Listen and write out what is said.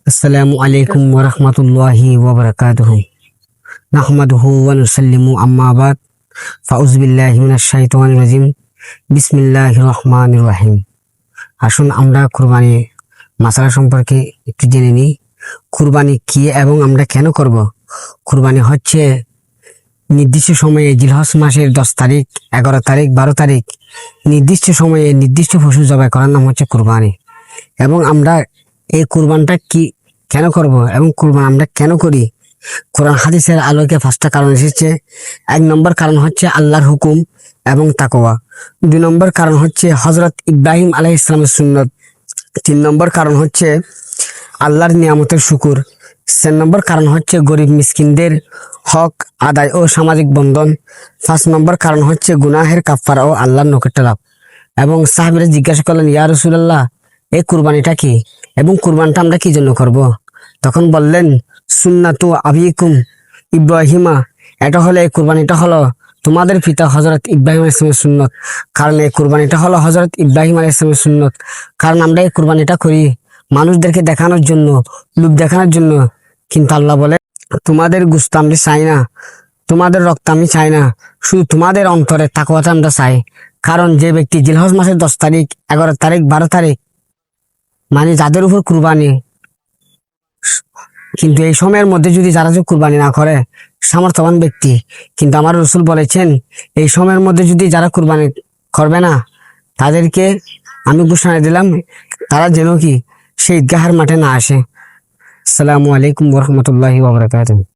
আসসালামু আলাইকুম ওয়া রাহমাতুল্লাহি ওয়া বারাকাতুহু। নাহমাদুহু ওয়া নুসাল্লিমু আম্মা বাদ। ফাউযু বিল্লাহি মিনাশ শাইতানির রাজিম। বিসমিল্লাহির রহমানির রহিম। আসুন আমরা কুরবানি মাসালা সম্পর্কে একটু জেনে নিই। কুরবানি কি এবং আমরা কেন করব? কুরবানি হচ্ছে নির্দিষ্ট সময়ে জিলহজ মাসের 10 তারিখ, 11 তারিখ, 12 তারিখ নির্দিষ্ট সময়ে নির্দিষ্ট পশু জবাই করার নাম হচ্ছে কুরবানি। এবং আমরা এই কুরবানটা কেন করব এবং কুরবান আমরা কেন করি? কোরআন হাদিসের আলোকে 5টা কারণ এসেছে। 1 নম্বর কারণ হচ্ছে আল্লাহর হুকুম এবং তাকওয়া। 2 নম্বর কারণ হচ্ছে হযরত ইব্রাহিম আলাইহিস সালামের সুন্নত। 3 নম্বর কারণ হচ্ছে আল্লাহর নিয়ামতের শুকর। 4 নম্বর কারণ হচ্ছে গরিব মিসকিনদের হক আদায় ও সামাজিক বন্ধন। 5 নম্বর কারণ হচ্ছে গুনাহের কাফফারা ও আল্লাহর নৈকট্য লাভ। এবং সাহাবীরা জিজ্ঞাসা করলেন, ইয়া রাসূলুল্লাহ, এই কুরবানিটা কি এবং কুরবানটা আমরা কি জন্য করব? তখন বললেন, সুন্নাতু আবিকুম ইব্রাহিমা, এটা হলো এই কুরবানিটা হলো তোমাদের পিতা হযরত ইব্রাহিম আলাইহিস সালামের সুন্নত। কারণ এই কুরবানিটা হলো হযরত ইব্রাহিম আলাইহিস সালামের সুন্নত। কারণ আমরা এই কুরবানিটা করি মানুষদেরকে দেখানোর জন্য, লোক দেখানোর জন্য। কিন্তু আল্লাহ বলে, তোমাদের গোশত আমি চাই না, তোমাদের রক্ত আমি চাই না, শুধু তোমাদের অন্তরে তাকওয়াটা আমরা চাই। কারণ যে ব্যক্তি জিলহজ মাসের 10 তারিখ, 11 তারিখ, 12 তারিখ মানে যাদের উপর কুরবানি, কিন্তু এই সময়ের মধ্যে যদি যারা কুরবানি না করে সামর্থ্যবান ব্যক্তি, কিন্তু আমার রসুল বলেছেন এই সময়ের মধ্যে যদি যারা কুরবানি করবে না তাদেরকে আমি ঘোষণা দিলাম তারা যেন কি সেই ঈদগাহের মাঠে না আসে। আসসালামু আলাইকুম ওয়া রাহমাতুল্লাহি ওয়া বারাকাতুহু।